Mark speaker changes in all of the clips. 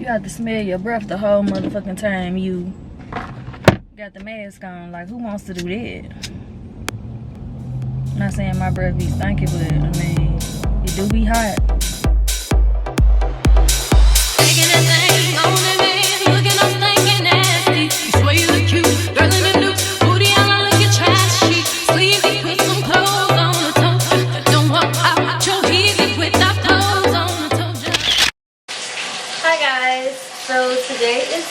Speaker 1: You have to smell your breath the whole motherfucking time you got the mask on. Like, who wants to do that? I'm not saying my breath be stinky, but I mean, it do be hot. So today is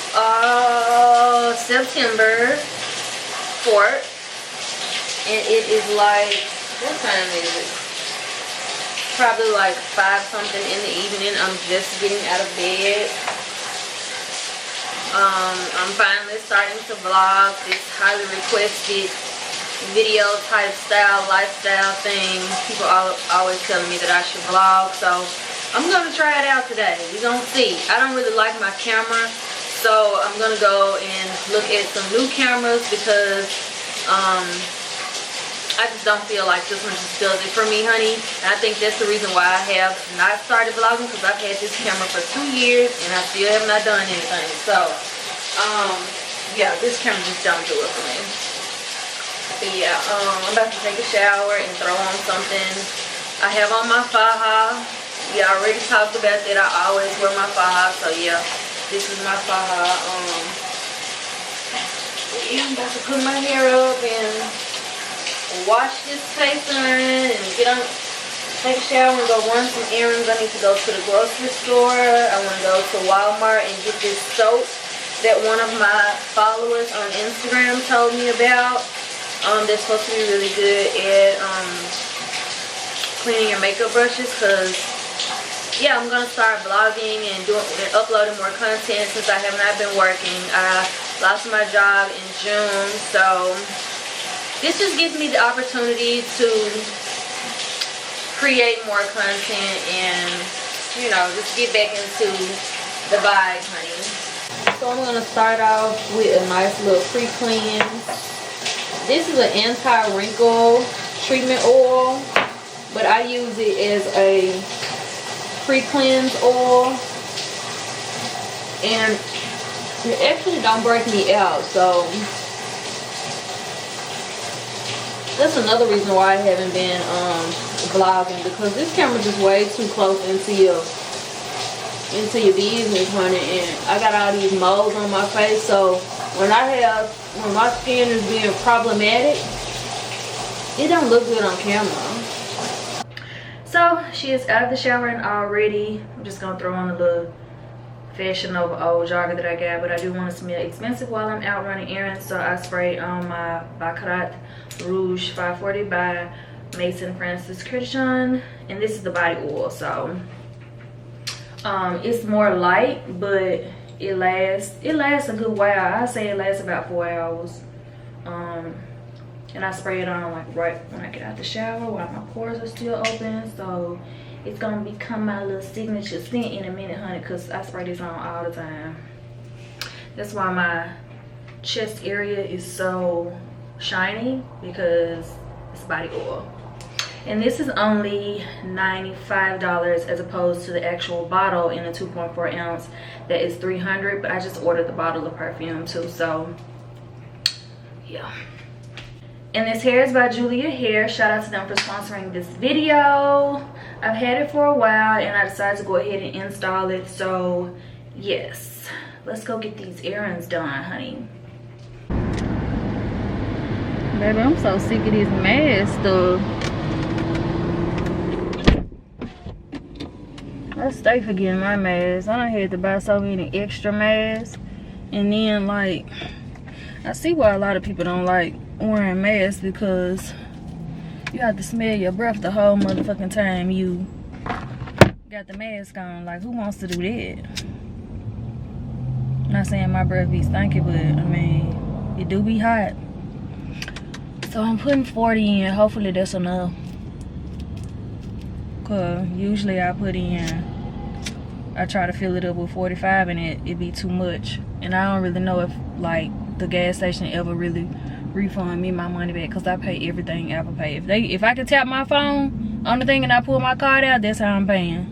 Speaker 1: September 4th, and it is like, what time is it? Probably like 5 something in the evening. I'm just getting out of bed. I'm finally starting to vlog this highly requested video type style, lifestyle thing. People always telling me that I should vlog, so I'm gonna try it out today. We're gonna see. I don't really like my camera, so I'm gonna go and look at some new cameras because I just don't feel like this one just does it for me, honey. And I think that's the reason why I have not started vlogging, because I've had this camera for 2 years and I still have not done anything. So yeah, this camera just don't do it for me. But yeah, I'm about to take a shower and throw on something. I have on my faja. Yeah, I already talked about that. I always wear my faja, so yeah, this is my faja. Yeah, I'm about to put my hair up and wash this face on and take a shower and go run some errands. I need to go to the grocery store. I want to go to Walmart and get this soap that one of my followers on Instagram told me about. That's supposed to be really good at cleaning your makeup brushes, because yeah, I'm gonna start vlogging and uploading more content since I have not been working. I lost my job in June, so this just gives me the opportunity to create more content and, you know, just get back into the vibe, honey. So I'm gonna start off with a nice little pre-cleanse. This is an anti-wrinkle treatment oil, but I use it as a pre-cleanse oil, and it actually don't break me out, so that's another reason why I haven't been vlogging, because this camera just way too close into your business, honey. And I got all these moles on my face, so when my skin is being problematic, it don't look good on camera. So she is out of the shower and already. I'm just gonna throw on a little Fashion Nova old jogger that I got, but I do want to smell expensive while I'm out running errands, so I sprayed on my Baccarat Rouge 540 by Mason Francis Kurkdjian, and this is the body oil. So it's more light, but it lasts a good while. I say it lasts about 4 hours. And I spray it on like right when I get out the shower while my pores are still open. So it's gonna become my little signature scent in a minute, honey, because I spray this on all the time. That's why my chest area is so shiny, because it's body oil. And this is only $95 as opposed to the actual bottle in a 2.4 ounce that is $300. But I just ordered the bottle of perfume too, so yeah. And this hair is by Julia Hair. Shout out to them for sponsoring this video. I've had it for a while and I decided to go ahead and install it. So yes, let's go get these errands done, honey. Baby, I'm so sick of this mask stuff. I stay forgetting my mask. I done had to buy so many extra masks. And then, like, I see why a lot of people don't like wearing masks, because you have to smell your breath the whole motherfucking time you got the mask on. Like, who wants to do that? I'm not saying my breath be stinky, but I mean, it do be hot. So I'm putting 40 in. Hopefully that's enough, cause usually I try to fill it up with 45 and it be too much. And I don't really know if like the gas station ever really refund me my money back, because I pay everything Apple Pay. If I can tap my phone on the thing and I pull my card out, that's how I'm paying.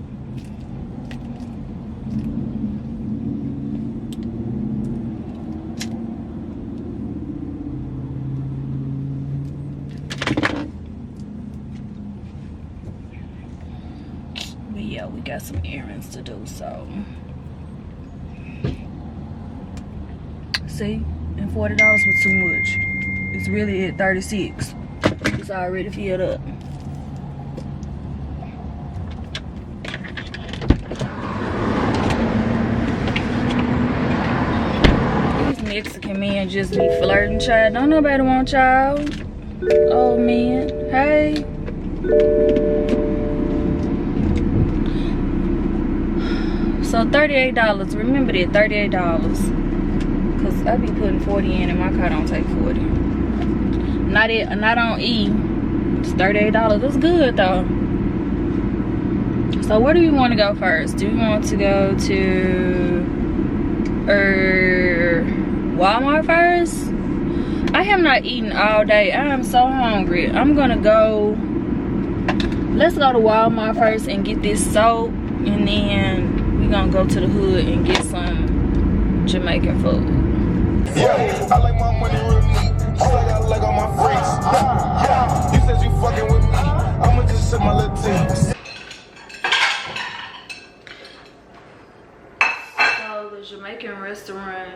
Speaker 1: got some errands to do, so. See, and $40 was too much. It's really at 36. It's already filled up. These Mexican men just be flirting, child. Don't nobody want y'all. Oh man, hey. So $38. Remember that, $38. Cause I be putting 40 in and my car don't take 40. Not on E. It's $38. That's good though. So where do we want to go first? Do we want to go to Walmart first? I have not eaten all day. I am so hungry. I'm gonna go. Let's go to Walmart first and get this soap, and then we're gonna go to the hood and get some Jamaican food.
Speaker 2: Yeah, I like my money real neat. Just like I like all my freaks. Yeah, you said you fucking with me. I'ma just set my little team.
Speaker 1: So the Jamaican restaurant,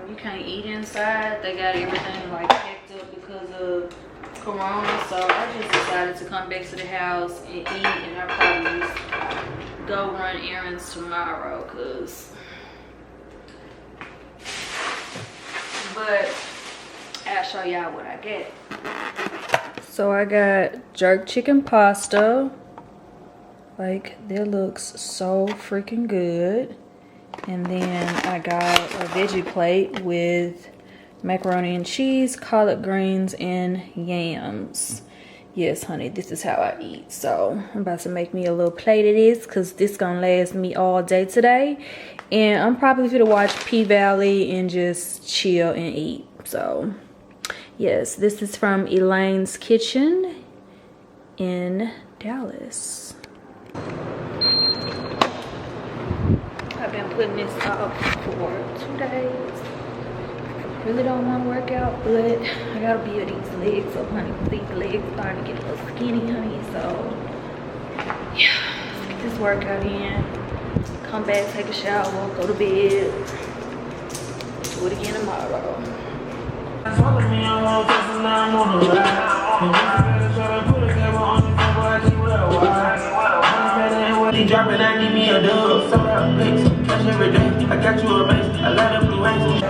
Speaker 1: you can't eat inside. They got everything like packed up because of Corona. So I just decided to come back to the house and eat, and I'll probably just go run errands tomorrow, cause. But I'll show y'all what I get. So I got jerk chicken pasta. Like, that looks so freaking good. And then I got a veggie plate with macaroni and cheese, collard greens, and yams. Yes, honey, this is how I eat. So I'm about to make me a little plate of this, because this gonna last me all day today. And I'm probably gonna watch P-Valley and just chill and eat. So yes, this is from Elaine's Kitchen in Dallas. I've been putting this off for 2 days. Really don't want to work out, but I gotta build these legs up, honey. These legs starting to get a little skinny, honey. So yeah, let's get this workout in. Come back, take a shower, go to bed. Do it again tomorrow.
Speaker 2: Dropping, I give me a dub. Sold out pics, cash every day. I got you a base, a lot of blue rings.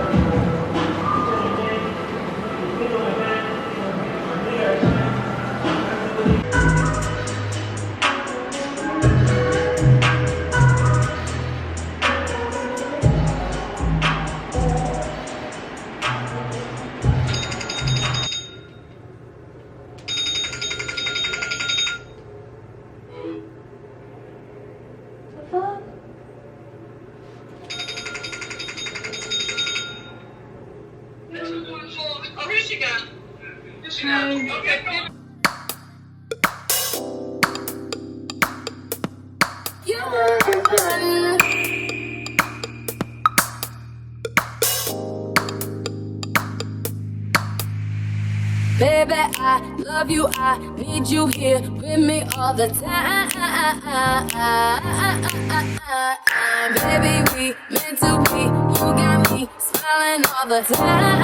Speaker 3: Baby, I love you, I need you here with me all the time. Baby, we meant to be, you got me smiling all the time.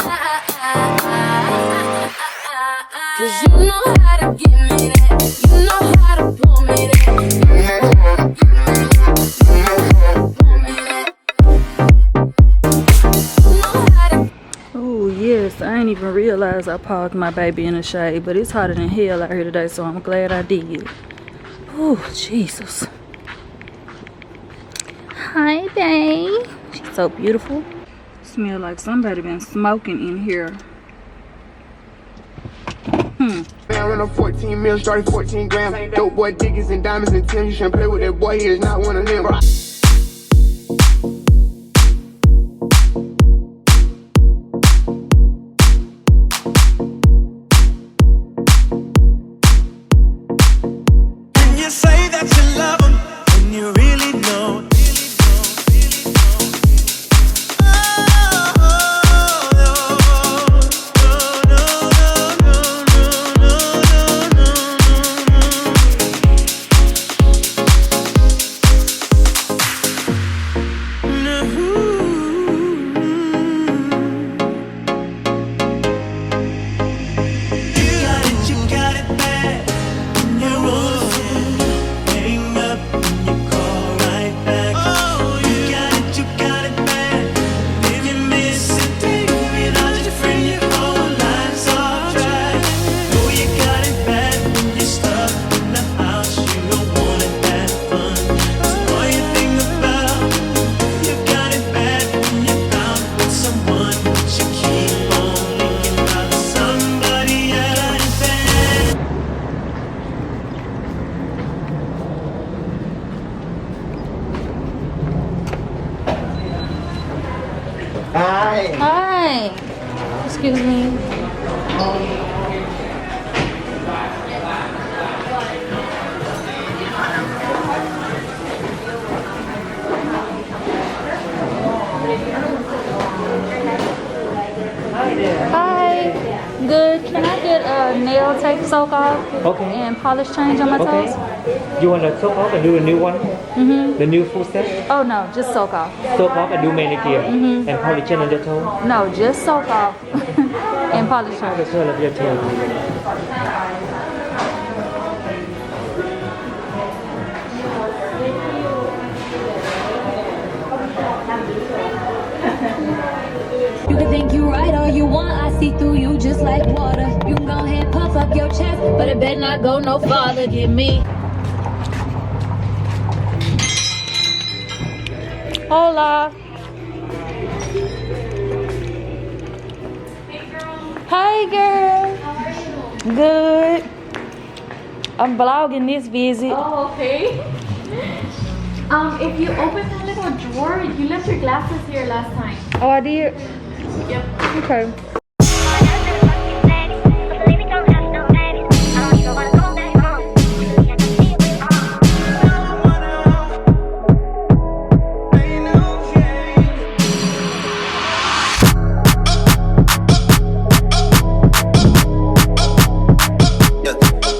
Speaker 3: Cause you know how to give me that, you know how to pull me that, you know how to give me that, you know how to pull me that, you know how to.
Speaker 1: Oh yes, I ain't even realized I parked my baby in the shade, but it's hotter than hell out here today, so I'm glad I did. Oh Jesus. Hi babe. She's so beautiful. Smell like somebody been smoking in here.
Speaker 2: Man, run a 14 mil, started 14 grams. Dope boy diggers and diamonds and Tim. You shouldn't play with that boy, he is not one of them.
Speaker 4: You say that you love him when you really know.
Speaker 5: Hi.
Speaker 1: Hi. Excuse me. Hi. Good. Can I get a nail tape soak off?
Speaker 5: Okay.
Speaker 1: And polish change on my toes?
Speaker 5: You want to soak off and do a new one?
Speaker 1: Mm-hmm.
Speaker 5: The new full set?
Speaker 1: Oh no, just soak off.
Speaker 5: Soak off and do manicure. And polish on your toe?
Speaker 1: No, just soak off and polish change.
Speaker 5: The sole of your toe.
Speaker 3: You can think you right all you want, I see through you just like water. You can go ahead, puff up your chest, but it better not go no farther. Get me.
Speaker 1: Hola. Hey girl. How are you? Good. I'm vlogging this visit.
Speaker 6: Oh, okay. If you open that little drawer, you left your glasses here last time.
Speaker 1: Oh, I did?
Speaker 6: Yep.
Speaker 1: Okay.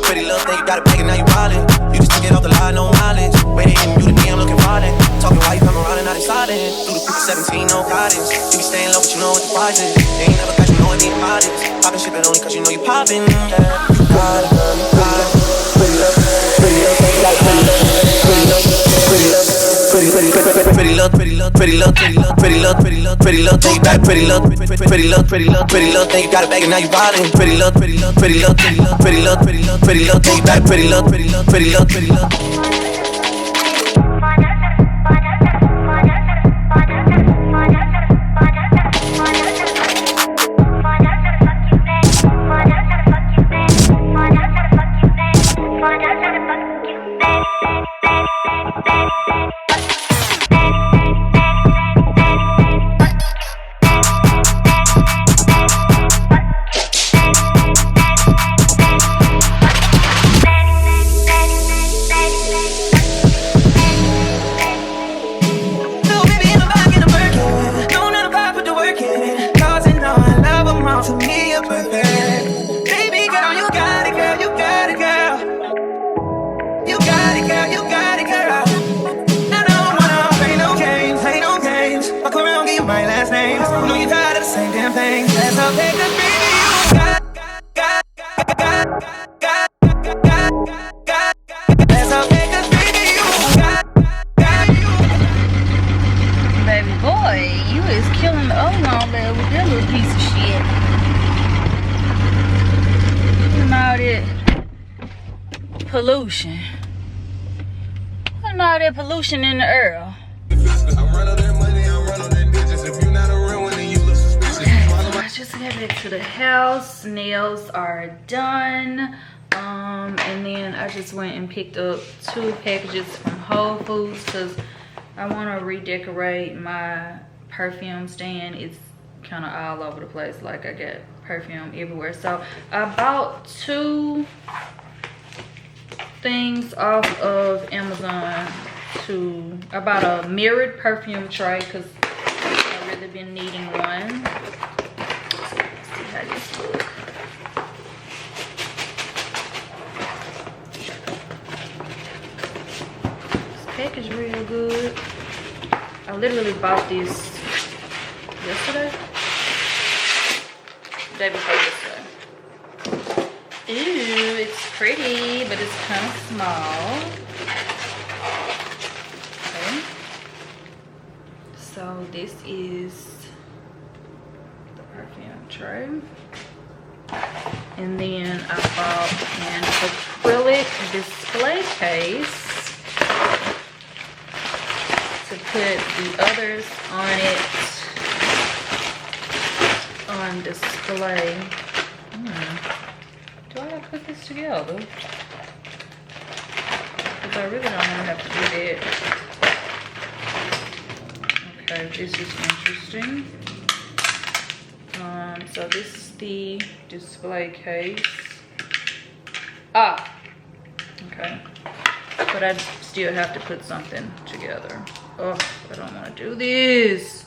Speaker 4: Pretty little thing, you got it back and now you wildin'. You just took it off the line, no mileage. Waiting, you the DM looking violent. Talking while you come around and now they sliding. Through the creek 17, no guidance. You be staying low, but you know what the price is. They ain't never got you knowing the bodies. Poppin' shit, but only cause you know you poppin'. Yeah, you got it, girl, you got it. Pretty little thing, you got it. Pretty little thing, you got it. Pretty little thing, you got it. Pretty little thing, you got it back and now you wildin'. Pretty little thing, you got it. Pretty little.
Speaker 1: Baby boy, you is killing the old on there with that little piece of shit. Look at all that pollution. Look at all that pollution in the air. I just got back to the house. Nails are done. And then I just went and picked up 2 packages from Whole Foods because I want to redecorate my perfume stand. It's kind of all over the place. Like I got perfume everywhere. So I bought 2 things off of Amazon. I bought a mirrored perfume tray because I've really been needing one. Let's see how this looks. Package real good. I literally bought this yesterday. Day before yesterday. Ooh, it's pretty, but it's kind of small. Okay. So this is the perfume tray. And then I bought an acrylic display case to put the others on it on display. Do I gotta put this together? Because I really don't know how to do that. Okay, this is interesting. So this is the display case. Ah, okay. But I still have to put something together. Oh, I don't want to do this.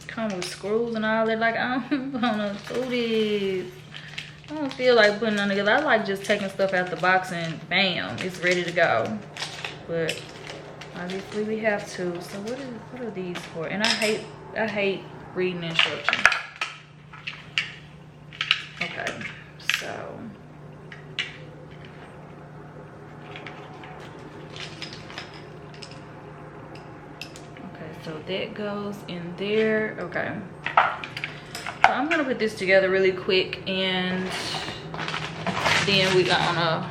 Speaker 1: Come with screws and all that. Like, I don't want to do this. I don't feel like putting them together. I like just taking stuff out the box and bam, it's ready to go. But obviously we have to. So what are these for? And I hate reading instructions. Okay, so so that goes in there. Okay, so I'm gonna put this together really quick and then we're gonna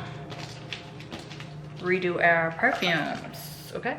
Speaker 1: redo our perfumes. Okay.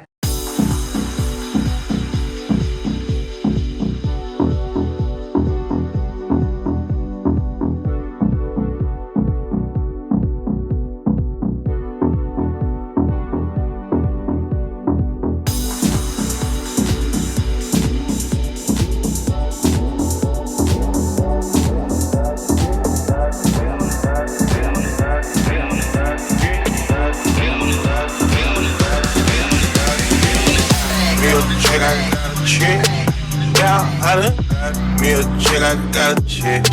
Speaker 2: Me a chick, I got a chick.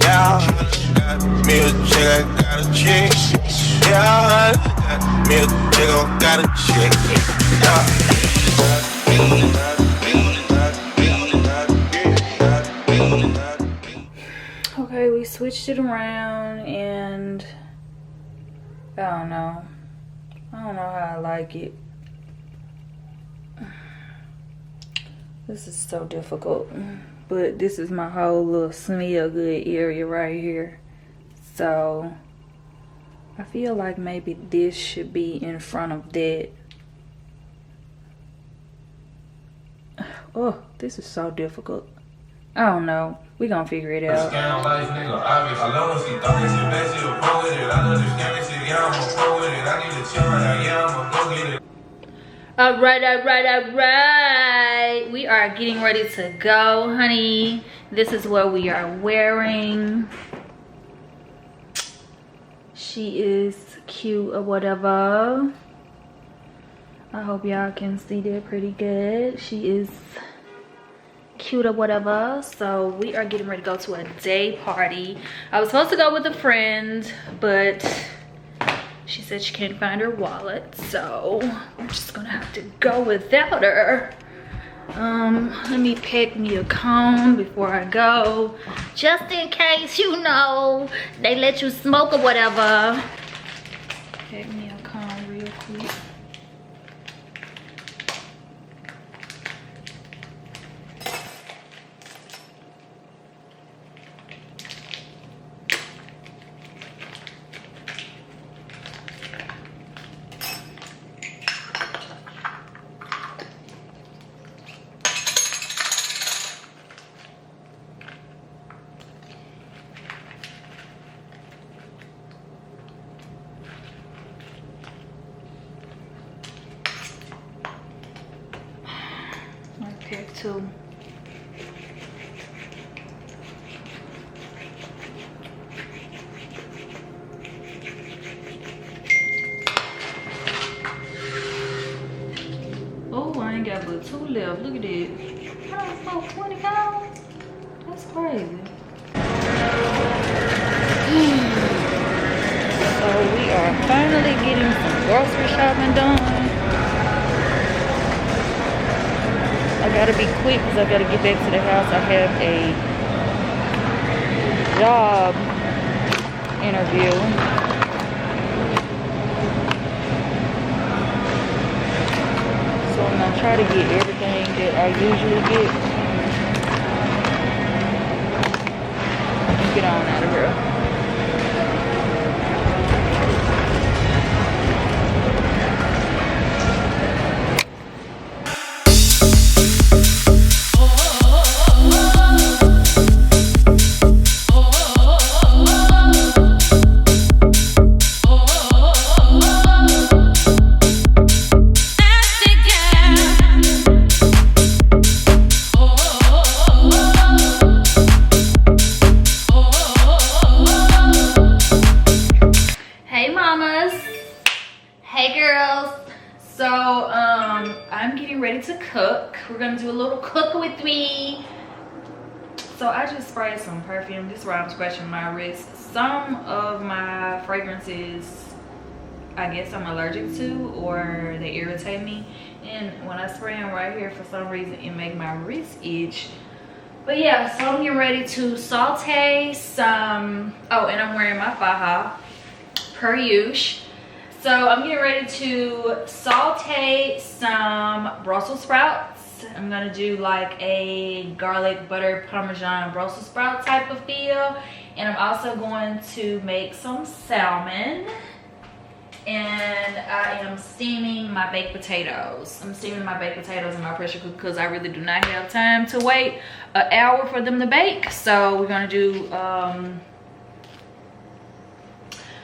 Speaker 2: Yeah, me a chick, I got a chick. Yeah, me a chick, I got a chick.
Speaker 1: Okay, we switched it around and I don't know how I like it. This is so difficult, but this is my whole little smell good area right here. So I feel like maybe this should be in front of that. Oh, this is so difficult. I don't know. We gonna figure it out. All right. We are getting ready to go, honey. This is what we are wearing. She is cute or whatever. I hope y'all can see that pretty good. She is cute or whatever. So we are getting ready to go to a day party. I was supposed to go with a friend, but she said she can't find her wallet, so I'm just gonna have to go without her. Let me pick me a cone before I go, just in case, you know, they let you smoke or whatever. Pick me a cone real quick. Pick two. Oh, I ain't got but two left. Look at it. I don't know, 20 pounds? That's crazy. So we are finally getting some grocery shopping done. I gotta be quick because I gotta get back to the house. I have a job interview. So I'm gonna try to get everything that I usually get and get on out of here. Hey girls. So I'm getting ready to cook. We're gonna do a little cook with me. So I just sprayed some perfume. This is where I'm scratching my wrist. Some of my fragrances, I guess I'm allergic to, or they irritate me. And when I spray them right here, for some reason, it make my wrist itch. But yeah, so I'm getting ready to saute some, oh, and I'm wearing my faja, per usual. So I'm getting ready to saute some Brussels sprouts. I'm gonna do like a garlic butter parmesan Brussels sprout type of feel. And I'm also going to make some salmon. And I am steaming my baked potatoes. I'm steaming my baked potatoes in my pressure cooker because I really do not have time to wait an hour for them to bake. So we're gonna do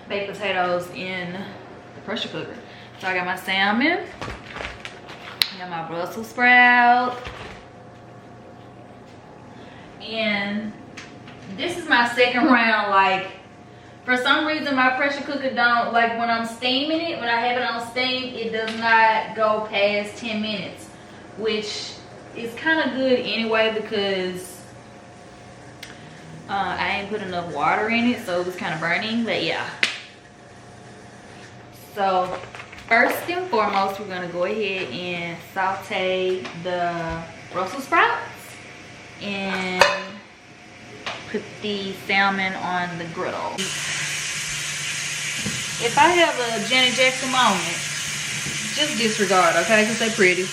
Speaker 1: baked potatoes in the pressure cooker. So I got my salmon, I got my Brussels sprout, and this is my second round. Like, for some reason my pressure cooker don't, like when I'm steaming it, when I have it on steam, it does not go past 10 minutes, which is kind of good anyway because I ain't put enough water in it, so it was kind of burning. But yeah, so first and foremost, we're gonna go ahead and saute the Brussels sprouts and put the salmon on the griddle. If I have a Janet Jackson moment, just disregard, okay? Because they're pretty.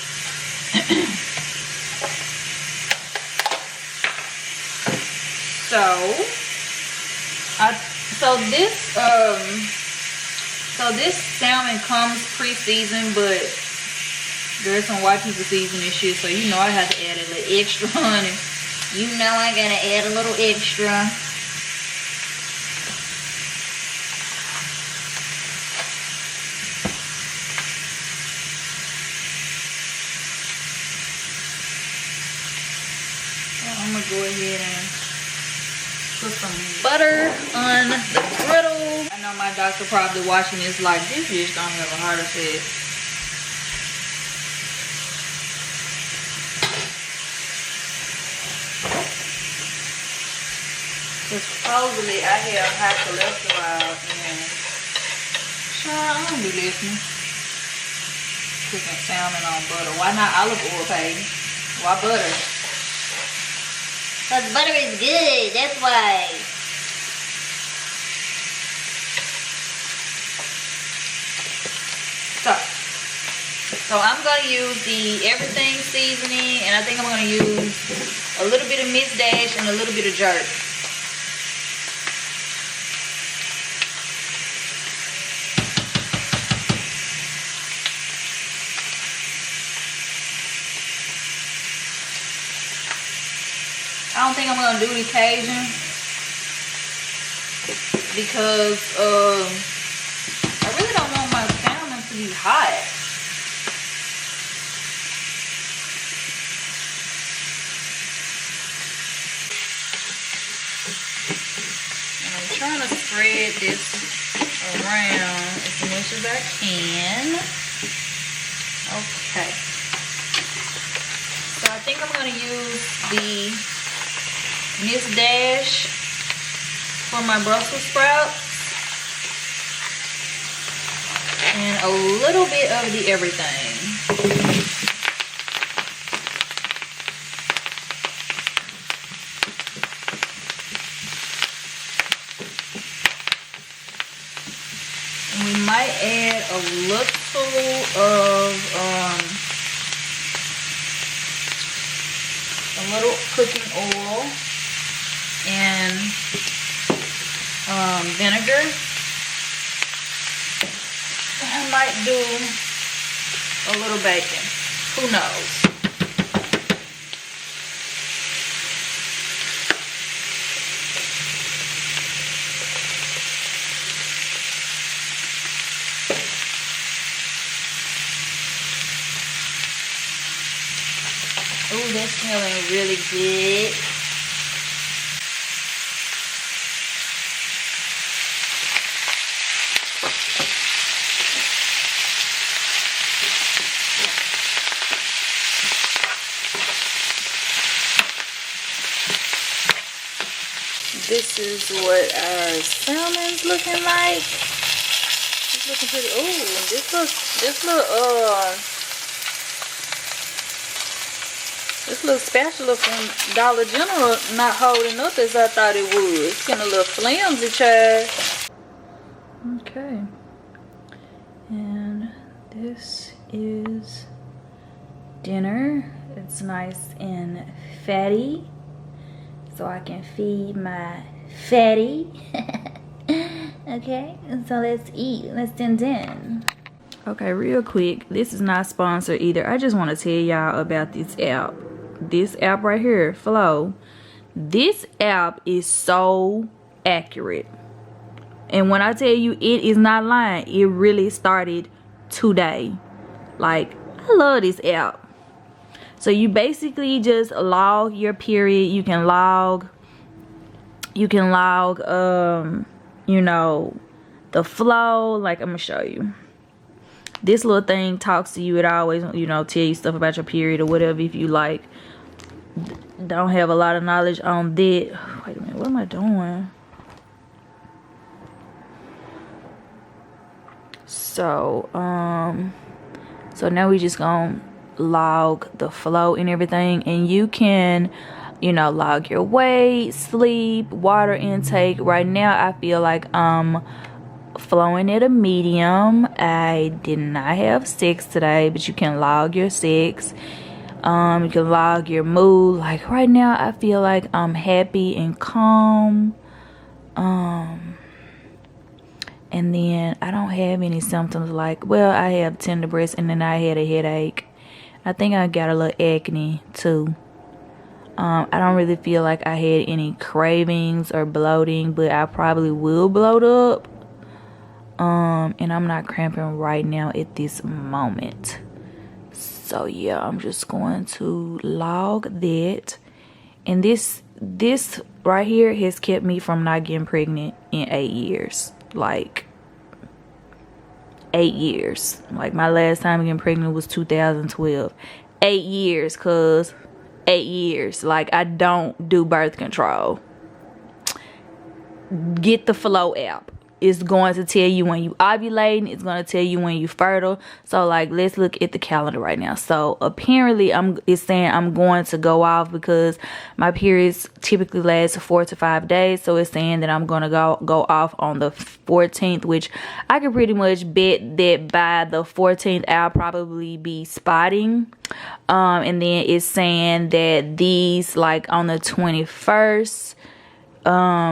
Speaker 1: So this salmon comes pre-seasoned, but there's some white people season this shit, so you know I have to add a little extra, honey. You know I gotta add a little extra. So I'm gonna go ahead and put some butter on the griddle. I know my doctor probably watching this like, this bitch gonna have a heart attack. Supposedly I have high cholesterol and sure, I don't be listening. Cooking salmon on butter. Why not olive oil, Peyton? Why butter? Because butter is good, that's why. So I'm gonna use the everything seasoning, and I think I'm gonna use a little bit of Miss Dash and a little bit of jerk. I don't think I'm gonna do the Cajun because I really don't want my salmon to be hot. And I'm trying to spread this around as much as I can. Okay. So I think I'm gonna use the Miss Dash for my Brussels sprouts and a little bit of the everything. And we might add a little of a little cooking oil and vinegar. I might do a little bacon. Who knows? Ooh, that's smelling really good. this is what our salmon's looking like. It's looking pretty. Oh, this little spatula from Dollar General not holding up as I thought it would. It's getting a little flimsy, child. Okay. And this is dinner. It's nice and fatty, so I can feed my fatty. Okay, so let's eat. Let's din. Okay, real quick, this is not sponsored either. I just want to tell y'all about this app. This app right here, Flow. This app is so accurate. And when I tell you it is not lying, it really started today. Like, I love this app. So you basically just log your period. You can log you know, the flow. Like, I'm gonna show you. This little thing talks to you. It always, you know, tell you stuff about your period or whatever. If you like don't have a lot of knowledge on that. Wait a minute, what am I doing? So so now we just gonna log the flow and everything, and you can, you know, log your weight, sleep, water intake. Right now I feel like I'm flowing at a medium. I did not have sex today, but you can log your sex. You can log your mood. Like right now I feel like I'm happy and calm. And then I don't have any symptoms like, well, I have tender breasts and then I had a headache. I think I got a little acne too. I don't really feel like I had any cravings or bloating, but I probably will bloat up. And I'm not cramping right now at this moment. So yeah, I'm just going to log that. And this right here has kept me from not getting pregnant in 8 years. Like 8 years. Like my last time getting pregnant was 2012. 8 years, cuz 8 years. Like, I don't do birth control. Get the Flow app. It's going to tell you when you ovulating. It's going to tell you when you fertile. So like, let's look at the calendar right now. So apparently it's saying I'm going to go off because my periods typically last 4 to 5 days. So it's saying that I'm going to go off on the 14th, which I can pretty much bet that by the 14th I'll probably be spotting. And then it's saying that these, like on the 21st,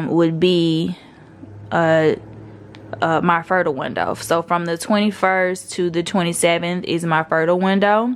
Speaker 1: would be my fertile window. So from the 21st to the 27th is my fertile window,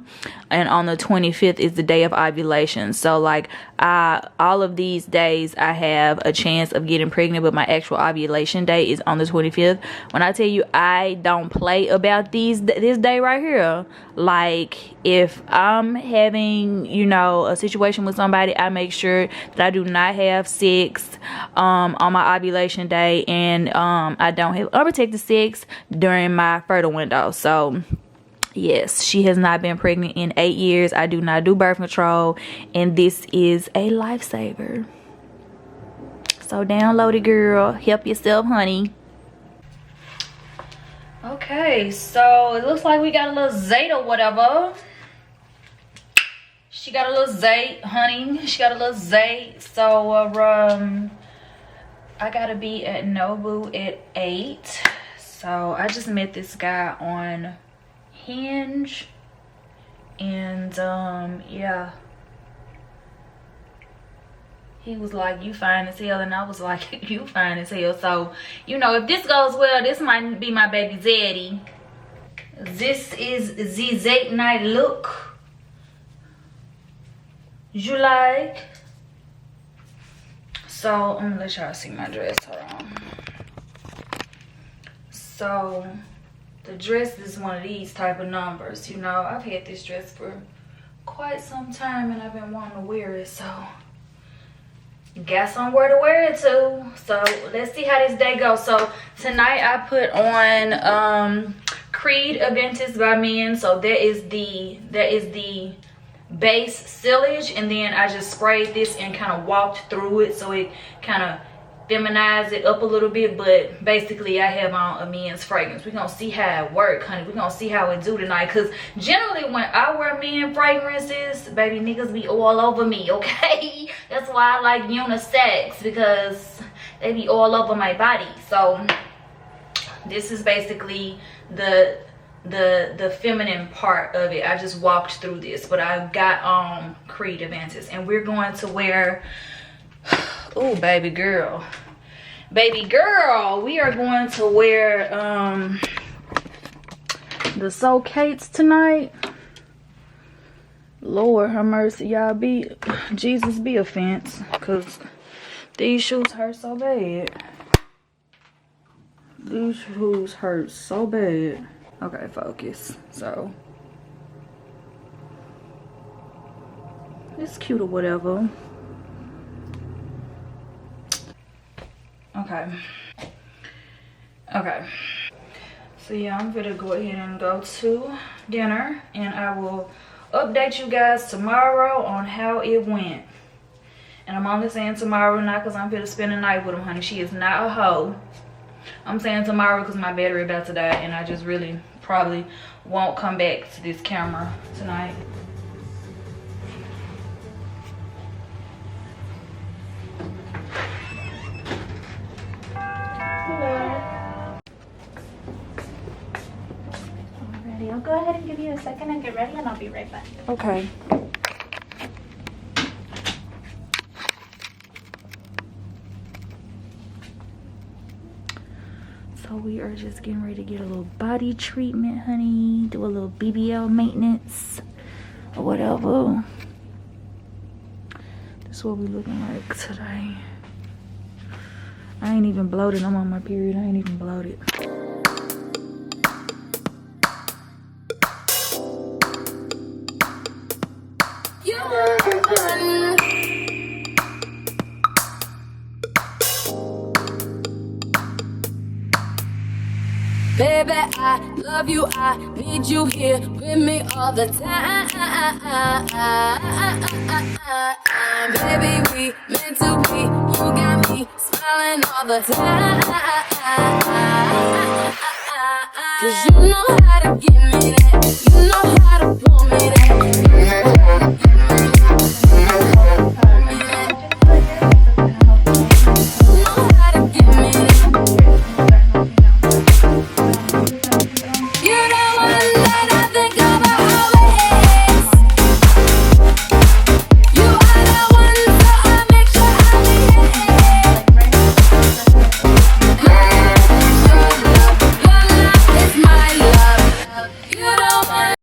Speaker 1: and on the 25th is the day of ovulation. So like, all of these days I have a chance of getting pregnant, but my actual ovulation day is on the 25th. When I tell you I don't play about this day right here, like if I'm having, you know, a situation with somebody, I make sure that I do not have sex on my ovulation day, and I don't have unprotected sex during my fertile window. So yes, she has not been pregnant in 8 years. I do not do birth control, and this is a lifesaver. So download it, girl. Help yourself, honey. Okay, so it looks like we got a little Zayt or whatever. She got a little Zayt, honey. She got a little Zayt. So I gotta be at Nobu at 8. So I just met this guy on Hinge, and yeah, he was like, you fine as hell, and I was like, you fine as hell. So, you know, if this goes well, this might be my baby Zaddy. This is the Zayt night look. You like? So I'm gonna let y'all see my dress. Hold on. So the dress is one of these type of numbers. You know, I've had this dress for quite some time and I've been wanting to wear it, so got somewhere to wear it to. So let's see how this day goes. So tonight I put on Creed Aventus by Men. So that is the base sillage, and then I just sprayed this and kind of walked through it, so it kind of feminize it up a little bit, but basically I have on a men's fragrance. We're gonna see how it work, honey. We're gonna see how it do tonight, because generally when I wear men fragrances, baby, niggas be all over me, okay? That's why I like unisex, because they be all over my body. So this is basically the feminine part of it. I just walked through this, but I got on Creed Avances, and we're going to wear, oh baby girl, we are going to wear the Soul Kates tonight. Lord have mercy, y'all, be Jesus be offense, because these shoes hurt so bad. These shoes hurt so bad. Okay, focus. So it's cute or whatever. Okay, so yeah, I'm gonna go ahead and go to dinner, and I will update you guys tomorrow on how it went. And I'm only saying tomorrow not because I'm gonna spend the night with him, honey. She is not a hoe. I'm saying tomorrow because my battery about to die, and I just really probably won't come back to this camera tonight.
Speaker 6: Alrighty, I'll go ahead and give you a second and get ready, and I'll be right back.
Speaker 1: Okay. So we are just getting ready to get a little body treatment, honey. Do a little BBL maintenance or whatever. That's what we looking like today. I ain't even bloated. I'm on my period. I ain't even bloated.
Speaker 3: Baby, I love you, I need you here with me all the time. Baby, we meant to be, you got me smiling all the time. 'Cause you know how to give me that, you know how to pull me that. You don't want